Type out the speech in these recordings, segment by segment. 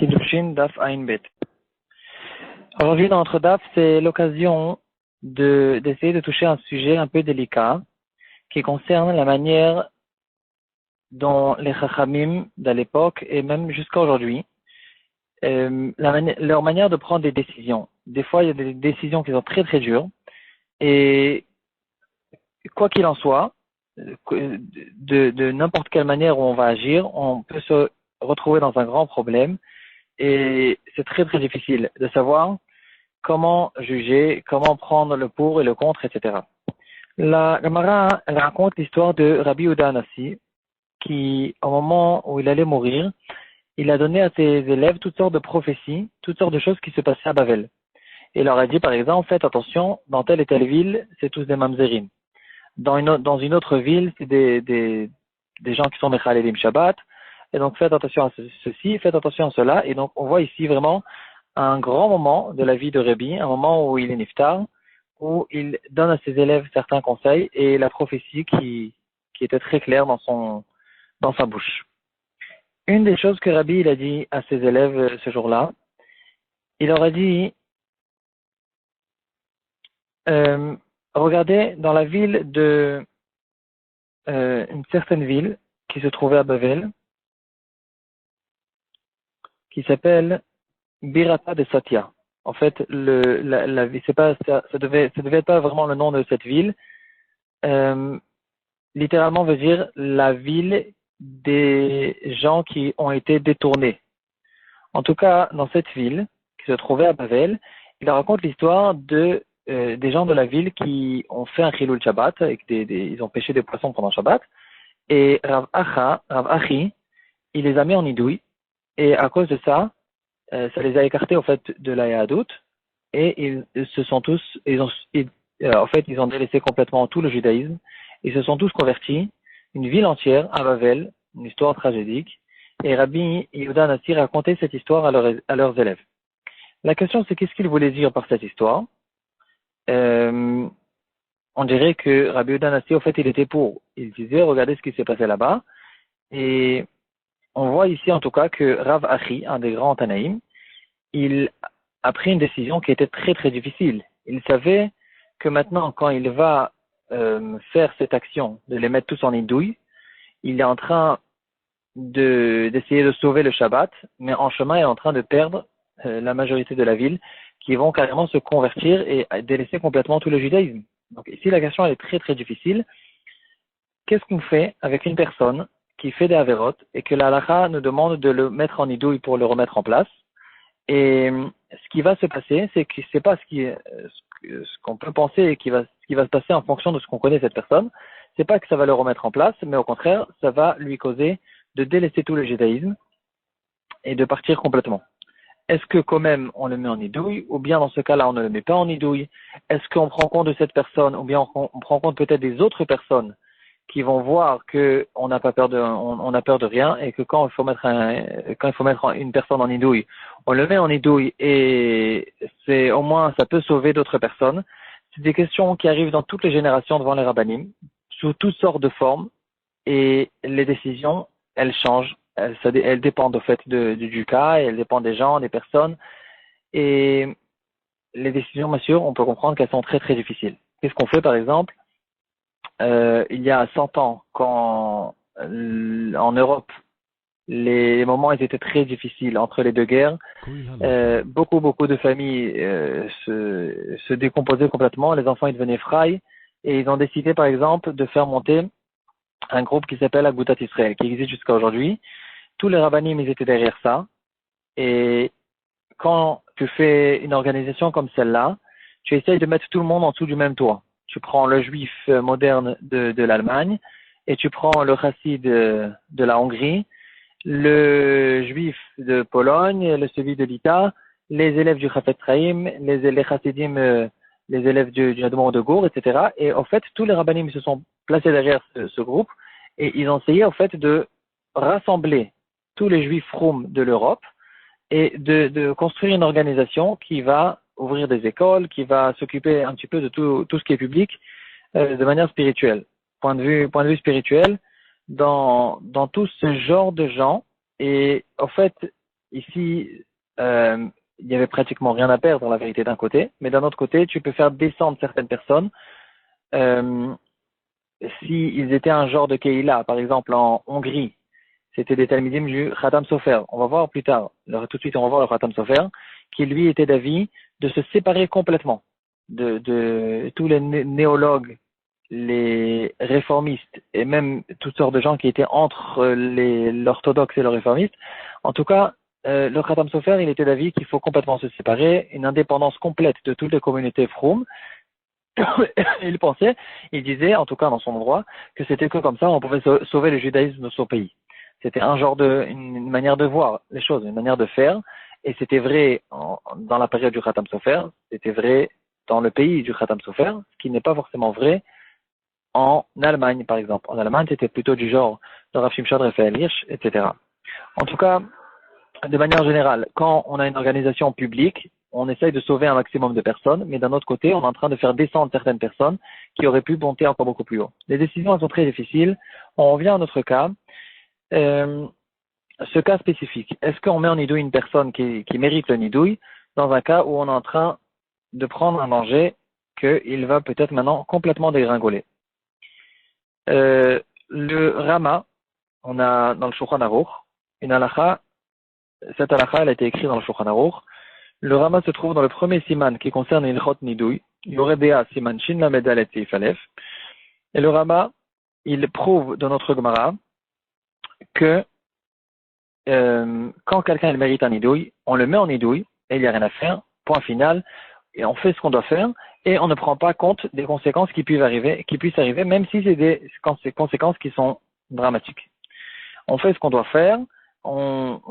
Kiddushin Daf Ain Bet. Aujourd'hui, dans notre Daf, c'est l'occasion d'essayer de toucher un sujet un peu délicat qui concerne la manière dont les Chachamim de l'époque et même jusqu'à aujourd'hui, leur manière de prendre des décisions. Des fois, il y a des décisions qui sont très très dures et quoi qu'il en soit, de n'importe quelle manière où on va agir, on peut se retrouver dans un grand problème et c'est très très difficile de savoir comment juger, comment prendre le pour et le contre, etc. La Gemara, elle raconte l'histoire de Rabbi Yehuda Hanassi qui, au moment où il allait mourir, il a donné à ses élèves toutes sortes de prophéties, toutes sortes de choses qui se passaient à Bavel. Il leur a dit, par exemple, faites attention, dans telle et telle ville, c'est tous des mamzerim. Dans une autre ville, c'est des gens qui sont mechalelim Shabbat. Et donc, faites attention à ceci, faites attention à cela. Et donc, on voit ici vraiment un grand moment de la vie de Rabbi, un moment où il est niftar, où il donne à ses élèves certains conseils et la prophétie qui était très claire dans sa bouche. Une des choses que Rabbi il a dit à ses élèves ce jour-là, il leur a dit, regardez dans la ville une certaine ville qui se trouvait à Bavel, qui s'appelle Birata de Satya. En fait, ça devait pas vraiment le nom de cette ville. Littéralement veut dire la ville des gens qui ont été détournés. En tout cas, dans cette ville qui se trouvait à Bavel, il raconte l'histoire des gens de la ville qui ont fait un chilul Shabbat, ils ont pêché des poissons pendant Shabbat, et Rav Achi, il les a mis en idouille, et à cause de ça, ça les a écartés au fait de la Yahadout, et ils ont délaissé complètement tout le judaïsme, ils se sont tous convertis, une ville entière à Bavel, une histoire tragédique, et Rabbi Yehuda Hanassi racontait cette histoire à leurs élèves. La question c'est qu'est-ce qu'il voulait dire par cette histoire? On dirait que Rabbi Yehuda Hanassi, au fait, il était pour. Il disait, regardez ce qui s'est passé là-bas, et on voit ici en tout cas que Rav Achi, un des grands Tanaïm, il a pris une décision qui était très très difficile. Il savait que maintenant, quand il va faire cette action de les mettre tous en idouille, il est en train d'essayer de sauver le Shabbat, mais en chemin, il est en train de perdre la majorité de la ville, qui vont carrément se convertir et délaisser complètement tout le judaïsme. Donc ici, la question elle est très très difficile. Qu'est-ce qu'on fait avec une personne qui fait des avérotes et que la halakha nous demande de le mettre en idouille pour le remettre en place? Et ce qui va se passer, c'est que c'est pas ce qu'on peut penser et ce qui va se passer en fonction de ce qu'on connaît cette personne. C'est pas que ça va le remettre en place, mais au contraire, ça va lui causer de délaisser tout le judaïsme et de partir complètement. Est-ce que quand même on le met en idouille, ou bien dans ce cas-là on ne le met pas en idouille? Est-ce qu'on prend compte de cette personne, ou bien on prend compte peut-être des autres personnes qui vont voir que on n'a pas peur on a peur de rien et que quand il faut mettre une personne en idouille, on le met en idouille et c'est au moins ça peut sauver d'autres personnes. C'est des questions qui arrivent dans toutes les générations devant les rabbanim, sous toutes sortes de formes et les décisions elles changent, elles dépendent au fait du cas, elles dépendent des gens, des personnes et les décisions bien sûr on peut comprendre qu'elles sont très très difficiles. Qu'est-ce qu'on fait par exemple? Il y a 100 ans, quand en Europe, les moments ils étaient très difficiles entre les deux guerres, beaucoup de familles se décomposaient complètement, les enfants ils devenaient frails, et ils ont décidé par exemple de faire monter un groupe qui s'appelle Agudat Israël, qui existe jusqu'à aujourd'hui. Tous les rabbanim ils étaient derrière ça, et quand tu fais une organisation comme celle-là, tu essayes de mettre tout le monde en dessous du même toit. Tu prends le juif moderne de l'Allemagne et tu prends le chassid de la Hongrie, le juif de Pologne, celui de l'Ita, les élèves du Chafetz Chaim, les chassidim, les élèves du Admor de Gour, etc. Et en fait, tous les rabbanim se sont placés derrière ce groupe et ils ont essayé en fait de rassembler tous les juifs froum de l'Europe et de construire une organisation qui va ouvrir des écoles, qui va s'occuper un petit peu de tout ce qui est public de manière spirituelle. Point de vue spirituel, dans tout ce genre de gens, et en fait, ici, il n'y avait pratiquement rien à perdre, la vérité, d'un côté, mais d'un autre côté, tu peux faire descendre certaines personnes euh, s'ils étaient un genre de Keïla, par exemple en Hongrie, c'était des Talmidim du Khatam Sofer. On va voir plus tard, tout de suite on va voir le Khatam Sofer, qui lui était d'avis de se séparer complètement de tous les néologues, les réformistes et même toutes sortes de gens qui étaient entre l'orthodoxe et le réformiste. En tout cas, le Khatam Sofer, il était d'avis qu'il faut complètement se séparer, une indépendance complète de toutes les communautés Froum. Il pensait, il disait, en tout cas dans son endroit, que c'était que comme ça on pouvait sauver le judaïsme de son pays. C'était un genre une manière de voir les choses, une manière de faire, et c'était vrai dans la période du Khatam Sofer, c'était vrai dans le pays du Khatam Sofer, ce qui n'est pas forcément vrai en Allemagne, par exemple. En Allemagne, c'était plutôt du genre de Rav Shimshon Raphaël Hirsch, etc. En tout cas, de manière générale, quand on a une organisation publique, on essaye de sauver un maximum de personnes, mais d'un autre côté, on est en train de faire descendre certaines personnes qui auraient pu monter encore beaucoup plus haut. Les décisions, elles sont très difficiles. On revient à notre cas. Ce cas spécifique, est-ce qu'on met en nidouille une personne qui mérite le nidouille dans un cas où on est en train de prendre un danger qu'il va peut-être maintenant complètement dégringoler? Le Rama, on a dans le Shulchan Aruch, une halakha. Cette halakha, elle a été écrite dans le Shulchan Aruch. Le Rama se trouve dans le premier siman qui concerne Ilchot Nidouille. Yoredea siman shin lamed alet seif alef. Et le Rama, il prouve dans notre Gemara que quand quelqu'un mérite un nidouille, on le met en nidouille et il n'y a rien à faire. Point final. Et on fait ce qu'on doit faire et on ne prend pas compte des conséquences qui puissent arriver, même si c'est des conséquences qui sont dramatiques. On fait ce qu'on doit faire. En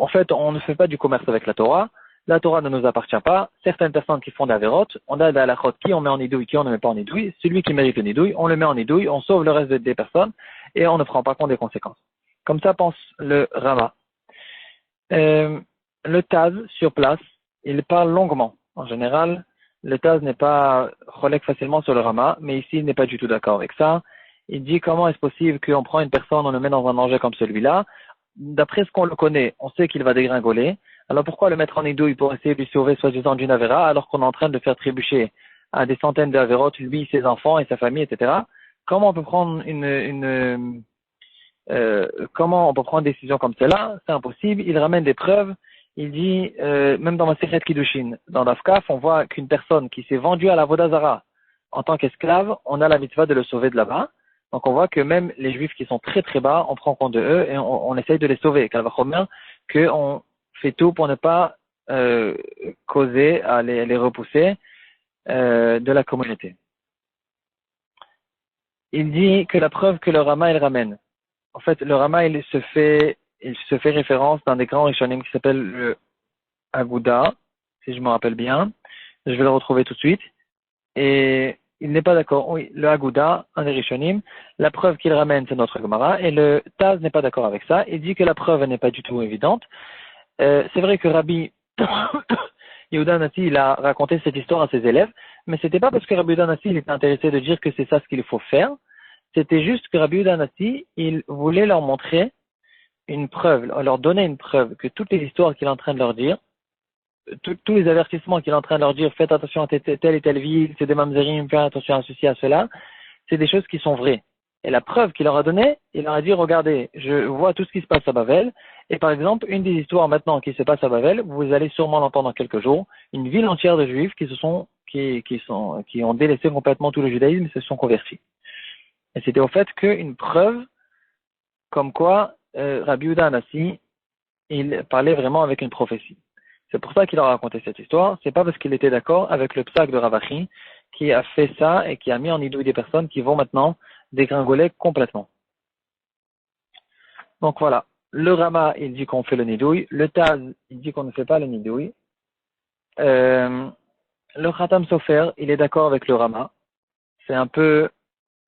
fait, on ne fait pas du commerce avec la Torah. La Torah ne nous appartient pas. Certaines personnes qui font des avérotes, on a des halachot qui on met en nidouille, qui on ne met pas en nidouille. Celui qui mérite le nidouille, on le met en nidouille, on sauve le reste des personnes et on ne prend pas compte des conséquences. Comme ça pense le Rama. Le Taz, sur place, il parle longuement. En général, le Taz n'est pas relègue facilement sur le Rama, mais ici, il n'est pas du tout d'accord avec ça. Il dit comment est-ce possible qu'on prend une personne, on le met dans un danger comme celui-là. D'après ce qu'on le connaît, on sait qu'il va dégringoler. Alors pourquoi le mettre en nidouille pour essayer de lui sauver soi-disant d'une avéra, alors qu'on est en train de le faire trébucher à des centaines d'avérotes, lui, ses enfants et sa famille, etc. Comment on peut prendre comment on peut prendre une décision comme celle-là? C'est impossible. Il ramène des preuves. Il dit, même dans ma Masechet Kiddushin, dans l'Afkaf, on voit qu'une personne qui s'est vendue à la Vodazara en tant qu'esclave, on a la mitzvah de le sauver de là-bas. Donc on voit que même les juifs qui sont très très bas, on prend compte de eux et on essaye de les sauver. Calvachomer, qu'on fait tout pour ne pas causer à les repousser de la communauté. Il dit que la preuve que le Rama il ramène. En fait, le Rama il se fait référence dans des grands Rishonim qui s'appelle le Aguda, si je me rappelle bien. Je vais le retrouver tout de suite. Et il n'est pas d'accord. Oui, le Aguda, un des Rishonim, la preuve qu'il ramène, c'est notre Gemara, et le Taz n'est pas d'accord avec ça. Il dit que la preuve n'est pas du tout évidente. C'est vrai que Rabbi Yehuda Nassi, il a raconté cette histoire à ses élèves, mais c'était pas parce que Rabbi Yehuda Nassi, il était intéressé de dire que c'est ça ce qu'il faut faire. C'était juste que Rabbi Yehuda Nassi, il voulait leur montrer une preuve, leur donner une preuve que toutes les histoires qu'il est en train de leur dire, tous les avertissements qu'il est en train de leur dire, faites attention à telle et telle ville, c'est des mamzerim, faites attention à ceci, à cela, c'est des choses qui sont vraies. Et la preuve qu'il leur a donnée, il leur a dit, regardez, je vois tout ce qui se passe à Babel, et par exemple, une des histoires maintenant qui se passe à Babel, vous allez sûrement l'entendre dans quelques jours, une ville entière de juifs qui ont délaissé complètement tout le judaïsme et se sont convertis. Et c'était au fait qu'une preuve comme quoi Rabbi Yehuda Anassi, il parlait vraiment avec une prophétie. C'est pour ça qu'il a raconté cette histoire. C'est pas parce qu'il était d'accord avec le psak de Ravachi qui a fait ça et qui a mis en nidouille des personnes qui vont maintenant dégringoler complètement. Donc voilà. Le Rama, il dit qu'on fait le nidouille. Le Taz, il dit qu'on ne fait pas le nidouille. Le Khatam Sofer, il est d'accord avec le Rama. C'est un peu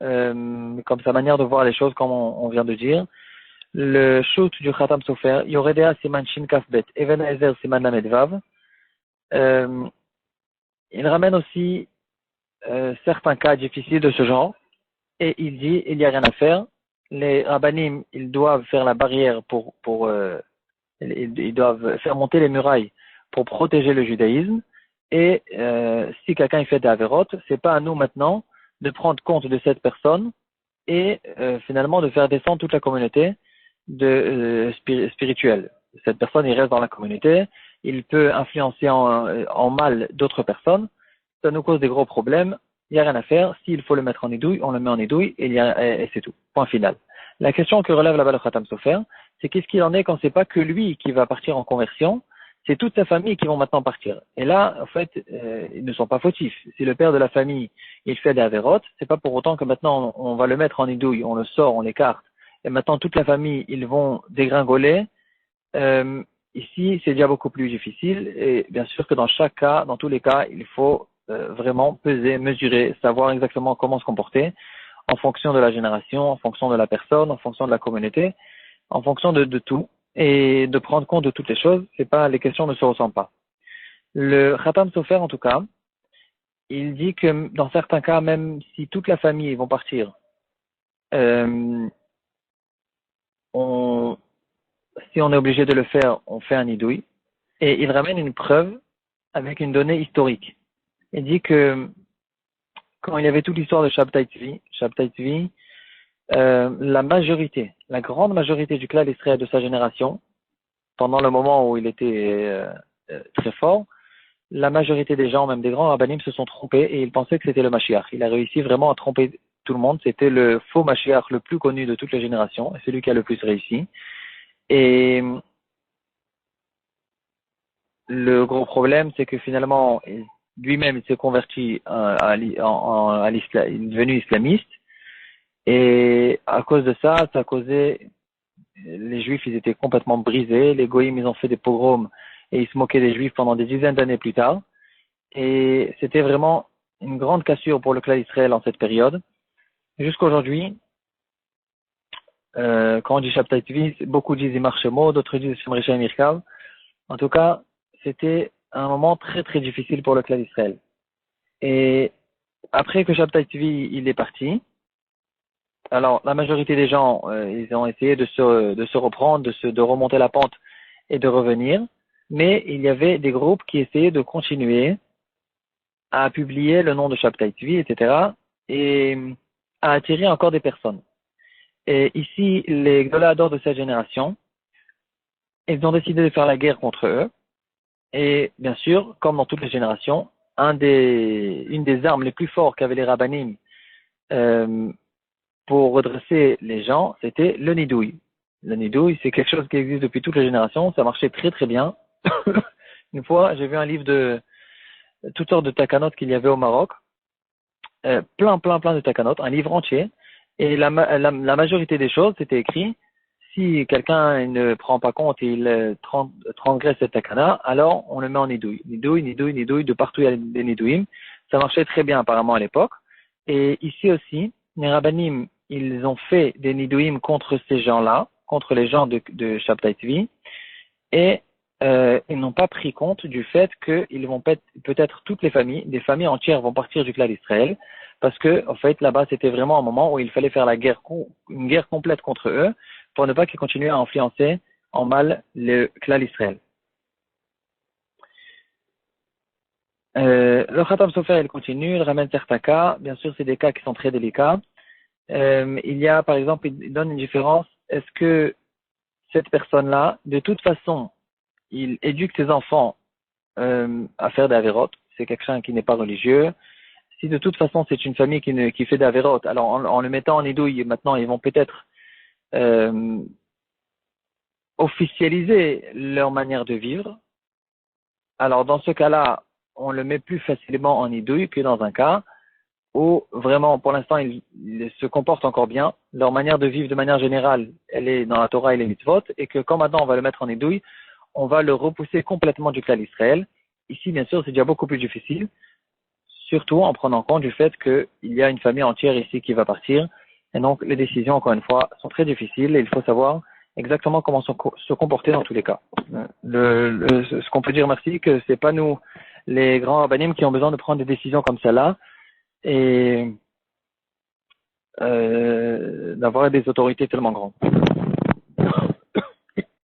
comme sa manière de voir les choses, comme on vient de dire. Le shoot du Khatam Sofer, Yoredea Siman Shin Kafbet, Even Ezer Siman Lamed Vav. Il ramène aussi certains cas difficiles de ce genre, et il dit, il n'y a rien à faire. les rabbanim, ils doivent faire la barrière ils doivent faire monter les murailles pour protéger le judaïsme. Et si quelqu'un fait des avérotes, c'est pas à nous maintenant de prendre compte de cette personne et finalement de faire descendre toute la communauté spirituelle. Cette personne, il reste dans la communauté, il peut influencer en mal d'autres personnes, ça nous cause des gros problèmes, il n'y a rien à faire, s'il faut le mettre en édouille, on le met en édouille et c'est tout, point final. La question que relève là-bas le Khatam Sofer, c'est qu'est-ce qu'il en est quand c'est pas que lui qui va partir en conversion, c'est toute sa famille qui vont maintenant partir. Et là, en fait, ils ne sont pas fautifs. Si le père de la famille, il fait des avérotes, c'est pas pour autant que maintenant on va le mettre en idouille, on le sort, on l'écarte, et maintenant toute la famille, ils vont dégringoler. Ici, c'est déjà beaucoup plus difficile, et bien sûr que dans chaque cas, dans tous les cas, il faut vraiment peser, mesurer, savoir exactement comment se comporter, en fonction de la génération, en fonction de la personne, en fonction de la communauté, en fonction de tout, et de prendre compte de toutes les choses. C'est pas, les questions ne se ressemblent pas. Le Khatam Sofer, en tout cas, il dit que dans certains cas, même si toute la famille vont partir, si on est obligé de le faire, on fait un idoui. Et il ramène une preuve avec une donnée historique. Il dit que quand il y avait toute l'histoire de Shabtai Tzvi, la grande majorité du clan d'Israël de sa génération, pendant le moment où il était très fort, la majorité des gens, même des grands rabbanim, se sont trompés et ils pensaient que c'était le Mashiach. Il a réussi vraiment à tromper tout le monde. C'était le faux Mashiach le plus connu de toutes les générations et celui qui a le plus réussi. Et le gros problème, c'est que finalement, lui-même, il s'est converti à l'islam, il est devenu islamiste. Et à cause de ça, ça a causé, les Juifs, ils étaient complètement brisés. Les Goïms, ils ont fait des pogroms et ils se moquaient des Juifs pendant des dizaines d'années plus tard. Et c'était vraiment une grande cassure pour le clan d'Israël en cette période. Jusqu'à aujourd'hui, quand on dit Shabtai Tzvi, beaucoup disent Imar Shemo, d'autres disent Shem Reshaim Irkav. En tout cas, c'était un moment très très difficile pour le clan d'Israël. Et après que Shabtai Tzvi il est parti, alors la majorité des gens, ils ont essayé de se reprendre, de remonter la pente et de revenir. Mais il y avait des groupes qui essayaient de continuer à publier le nom de Shabtai Tzvi, etc. et à attirer encore des personnes. Et ici, les Gdoladors de cette génération, ils ont décidé de faire la guerre contre eux. Et bien sûr, comme dans toutes les générations, une des armes les plus fortes qu'avaient les rabbanim pour redresser les gens, c'était le nidouille. Le nidouille, c'est quelque chose qui existe depuis toutes les générations. Ça marchait très très bien. Une fois, j'ai vu un livre de toutes sortes de takanot qu'il y avait au Maroc. Plein de takanot, un livre entier. Et la majorité des choses, c'était écrit, si quelqu'un ne prend pas compte et il transgresse cette takana, alors on le met en nidouille. Nidouille, de partout il y a des nidouilles. Ça marchait très bien apparemment à l'époque. Et ici aussi, les rabbanim, ils ont fait des nidouim contre ces gens-là, contre les gens de Shabtai Tzvi, et ils n'ont pas pris compte du fait qu'ils vont peut-être toutes les familles, des familles entières vont partir du clan d'Israël, parce que en fait là-bas c'était vraiment un moment où il fallait faire une guerre complète contre eux pour ne pas qu'ils continuent à influencer en mal le clan d'Israël. Le Khatam Sofer il continue, il ramène certains cas, bien sûr c'est des cas qui sont très délicats. Il y a par exemple, il donne une différence, est-ce que cette personne-là, de toute façon, il éduque ses enfants à faire des avérotes, c'est quelqu'un qui n'est pas religieux. Si de toute façon c'est une famille qui fait des avérotes, alors en le mettant en idouille, maintenant ils vont peut-être officialiser leur manière de vivre. Alors dans ce cas-là, on le met plus facilement en idouille que dans un cas où vraiment pour l'instant ils se comportent encore bien. Leur manière de vivre de manière générale, elle est dans la Torah et les mitzvot, et que quand maintenant on va le mettre en idouille, on va le repousser complètement du clan d'Israël. Ici, bien sûr, c'est déjà beaucoup plus difficile, surtout en prenant compte du fait qu'il y a une famille entière ici qui va partir. Et donc, les décisions, encore une fois, sont très difficiles et il faut savoir exactement comment se comporter dans tous les cas. Ce qu'on peut dire, merci, que c'est pas nous, les grands rabbanim, qui ont besoin de prendre des décisions comme celle-là. Et d'avoir des autorités tellement grandes.